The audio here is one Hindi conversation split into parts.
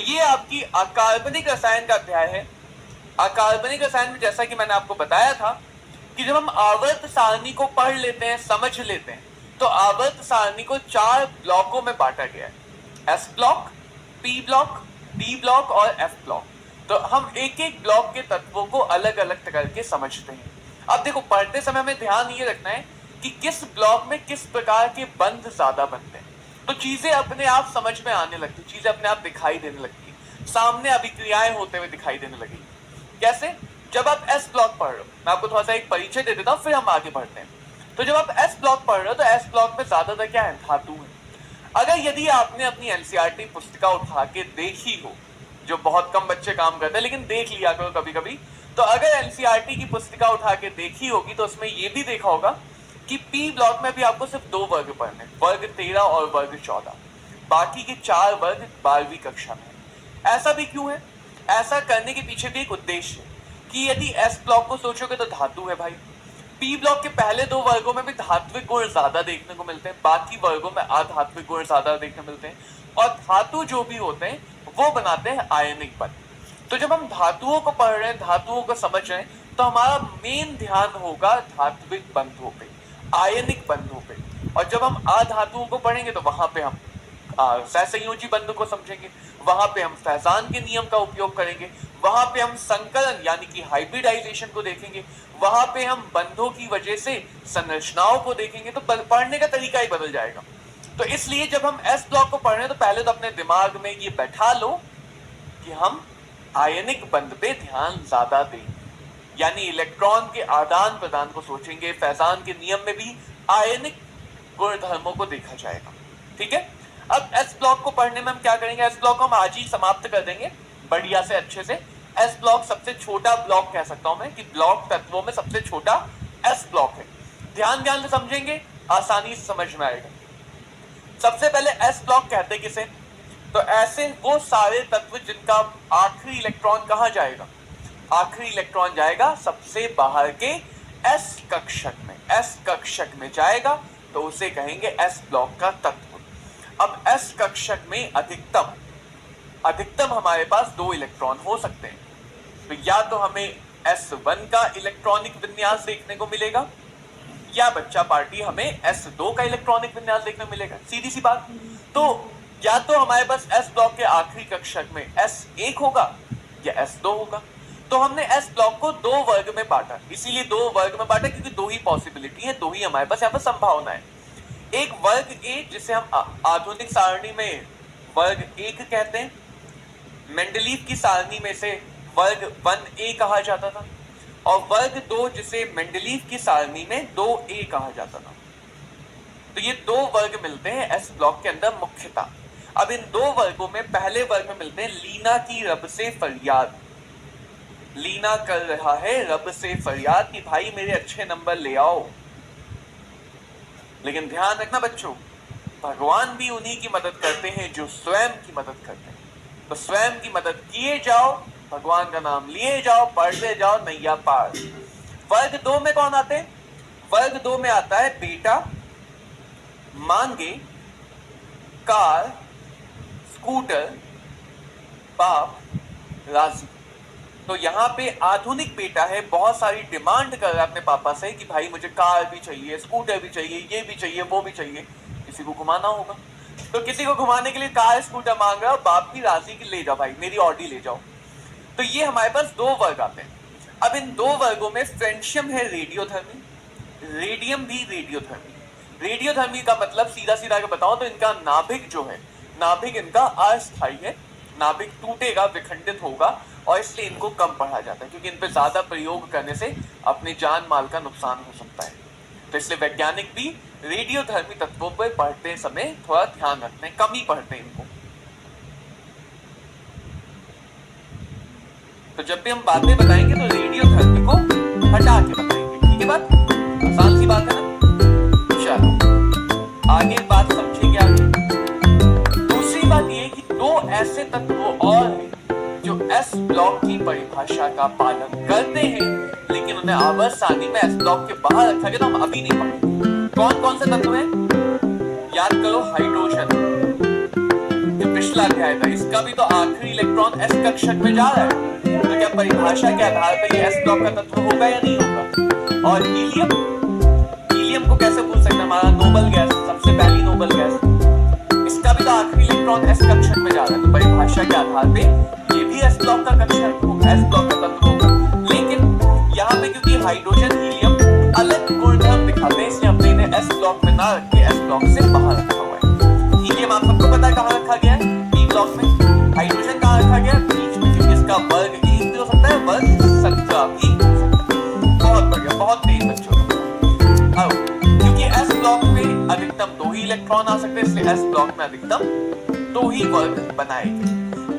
ये आपकी अकार्बनिक रसायन का अध्याय है। अकार्बनिक रसायन में जैसा कि मैंने आपको बताया था कि जब हम आवर्त सारणी को पढ़ लेते हैं, समझ लेते हैं, तो आवर्त सारणी को 4 ब्लॉकों में बांटा गया है, S block, P block, D block और एफ ब्लॉक। तो हम एक एक ब्लॉक के तत्वों को अलग अलग करके समझते हैं। अब देखो, पढ़ते समय हमें ध्यान ये रखना है कि किस ब्लॉक में किस प्रकार के बंध ज्यादा बनते हैं, तो चीजें अपने आप समझ में आने लगती, चीजें अपने आप दिखाई देने लगती, सामने अभिक्रियाएं होते हुए दिखाई देने लगेगी। कैसे? जब आप एस ब्लॉक पढ़ रहे हो, मैं आपको थोड़ा सा एक परिचय दे देता हूं, फिर हम आगे बढ़ते हैं। तो जब आप एस ब्लॉक पढ़ रहे हो, तो एस ब्लॉक में ज्यादातर क्या है? धातु है। अगर यदि आपने अपनी एनसीईआरटी पुस्तिका उठा के देखी हो, जो बहुत कम बच्चे काम करते हैं, लेकिन देख लिया करो कभी कभी, तो अगर एनसीईआरटी की पुस्तिका उठा के देखी होगी तो उसमें यह भी देखा होगा कि पी ब्लॉक में भी आपको सिर्फ 2 वर्ग पढ़ने, वर्ग 13 और वर्ग 14, बाकी के 4 वर्ग 12वीं कक्षा में। ऐसा भी क्यों है? ऐसा करने के पीछे भी एक उद्देश्य है कि यदि एस ब्लॉक को सोचोगे तो धातु है भाई, पी ब्लॉक के पहले 2 वर्गों में भी धात्विक गुण ज्यादा देखने को मिलते हैं, बाकी वर्गों में अधात्विक गुण ज्यादा देखने को मिलते हैं, और धातु जो भी होते हैं वो बनाते हैं आयनिक बंध। तो जब हम धातुओं को पढ़ रहे हैं, धातुओं को समझ रहे हैं, तो हमारा मेन ध्यान होगा धात्विक बंधों पे, आयनिक बंधों पे। और जब हम अधातुओं को पढ़ेंगे तो वहां पे हम सहसंयोजी बंध को समझेंगे, वहां पे हम फैजान के नियम का उपयोग करेंगे, वहां पे हम संकलन यानी कि हाइब्रिडाइजेशन को देखेंगे, वहां पे हम बंधों की वजह से संरचनाओं को देखेंगे। तो पढ़ने का तरीका ही बदल जाएगा। तो इसलिए जब हम एस ब्लॉक को पढ़ रहे हैं तो पहले तो अपने दिमाग में ये बैठा लो कि हम आयनिक बंध पे ध्यान ज्यादा दें, यानी इलेक्ट्रॉन के आदान प्रदान को सोचेंगे। फैजान के नियम में भी आयनिक गुणधर्मों को देखा जाएगा। ठीक है, अब एस ब्लॉक को पढ़ने में हम क्या करेंगे? एस ब्लॉक को हम आज ही समाप्त कर देंगे बढ़िया से, अच्छे से। एस ब्लॉक सबसे छोटा ब्लॉक कह सकता हूं मैं कि ब्लॉक तत्वों में सबसे छोटा एस ब्लॉक है। ध्यान से समझेंगे, आसानी से समझ में आएगा। सबसे पहले एस ब्लॉक कहते किसे? तो ऐसे वो सारे तत्व जिनका आखिरी इलेक्ट्रॉन कहां जाएगा? आखिरी इलेक्ट्रॉन जाएगा सबसे बाहर के एस कक्षक में। एस कक्षक में जाएगा तो उसे कहेंगे एस ब्लॉक का तत्व। अब एस कक्षक में अधिकतम हमारे पास 2 इलेक्ट्रॉन हो सकते हैं। तो या तो हमें S1 का इलेक्ट्रॉनिक विन्यास देखने को मिलेगा, या बच्चा पार्टी हमें S2 का इलेक्ट्रॉनिक विन्यास देखने को मिलेगा। सीधी सी बात। तो या तो हमारे पास एस ब्लॉक के आखिरी कक्षक में S1 होगा या S2 होगा। तो हमने एस ब्लॉक को 2 वर्ग में बांटा, इसीलिए 2 वर्ग में बांटा क्योंकि 2 ही पॉसिबिलिटी है, 2 ही हमारे पास यहाँ पर संभावना है। एक वर्ग ए जिसे हम आधुनिक सारणी में वर्ग 1 कहते हैं, मेंडलीव की सारणी में से वर्ग 1A कहा जाता था, और वर्ग 2 जिसे मेंडलीव की सारणी में 2A कहा जाता था। तो ये 2 वर्ग मिलते हैं एस ब्लॉक के अंदर मुख्यतः। अब इन 2 वर्गों में पहले वर्ग में मिलते हैं लीना की रब से फरियाद। लीना कर रहा है रब से फरियाद कि भाई मेरे अच्छे नंबर ले आओ। लेकिन ध्यान रखना बच्चों, भगवान भी उन्हीं की मदद करते हैं जो स्वयं की मदद करते हैं। तो स्वयं की मदद किए जाओ, भगवान का नाम लिए जाओ, पढ़ते जाओ, नैया पार। वर्ग 2 में कौन आते हैं? वर्ग 2 में आता है बेटा, मांगे, कार, स्कूटर, बाप, राजी। तो यहाँ पे आधुनिक बेटा है, बहुत सारी डिमांड कर रहा है अपने पापा से कि भाई मुझे कार भी चाहिए, स्कूटर भी चाहिए, ये भी चाहिए, वो भी चाहिए। किसी को घुमाना होगा, तो किसी को घुमाने के लिए कार स्कूटर मांग रहा है, बाप भी राजी कि ले जाओ भाई, मेरी ऑडी ले जाओ। तो ये हमारे पास 2 वर्ग आते हैं। अब इन 2 वर्गों में फ्रेंशियम है रेडियोधर्मी, रेडियम भी रेडियोधर्मी। रेडियोधर्मी का मतलब सीधा सीधा बताऊं तो इनका नाभिक जो है, नाभिक इनका अस्थायी है, नाभिक टूटेगा, विखंडित होगा, और इसलिए इनको कम पढ़ा जाता है क्योंकि इन पे ज्यादा प्रयोग करने से अपने जान माल का नुकसान हो सकता है। तो इसलिए वैज्ञानिक भी रेडियोधर्मी तत्वों पर पढ़ते समय थोड़ा ध्यान रखते हैं, कम ही पढ़ते हैं इनको। तो जब भी हम बातें बताएंगे तो रेडियोधर्मी को हटा के बताएंगे। ठीक है बात? आसान सी बात है ना? चलो आगे बात समझेंगे। आगे दूसरी बात ये कि 2 ऐसे तत्व और हैं जो एस ब्लॉक की परिभाषा का पालन करते हैं, लेकिन उन्हें आवर्त सारणी में एस ब्लॉक के बाहर रखा गया, तो हम अभी नहीं पढ़ेंगे। कौन कौन से तत्व हैं? याद करो, हाइड्रोजन, कृष्णाध्याय था, इसका भी तो आखिरी इलेक्ट्रॉन s कक्षक में जा रहा है, तो क्या परिभाषा के आधार पर ये s ब्लॉक का तत्व होगा या नहीं होगा? और हीलियम को कैसे भूल सकते हैं, हमारा नोबल गैस, सबसे पहली नोबल गैस, इसका भी तो आखिरी इलेक्ट्रॉन s कक्षक में जा रहा है, तो परिभाषा के आधार पे ये भी s ब्लॉक का कक्षक होगा, s ब्लॉक का तत्व होगा। लेकिन यहाँ पे क्योंकि हाइड्रोजन हीलियम अलग गुणधर्म दिखाते हैं, इसलिए हमने इन्हें s ब्लॉक में ना रख के s ब्लॉक से बाहर रखा हुआ है। हीलियम आप सबको पता है कहाँ रखा गया है, p ब्लॉक में। हाइड्रोजन कहाँ रखा गया है, बीच में, क्योंकि इसका वर्ग 1 भी हो सकता है, वर्ग 17 भी हो सकता है। बहुत बढ़िया, बहुत तेज बच्चों। अब क्योंकि s ब्लॉक में अधिकतम 2 ही इलेक्ट्रॉन आ सकते हैं, इसलिए s ब्लॉक में अधिकतम 2 ही वर्ग बनाएंगे।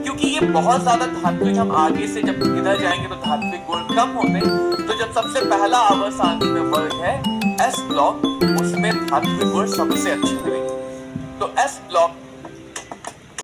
क्योंकि ये बहुत ज्यादा धात्विक, हम आगे से जब इधर जाएंगे तो धात्विक गुण कम होते हैं, तो जब सबसे पहला आवर्त सारणी में वर्ग है s ब्लॉक, उसमें धात्विक गुण सबसे अच्छे मिलेंगे। तो s ब्लॉक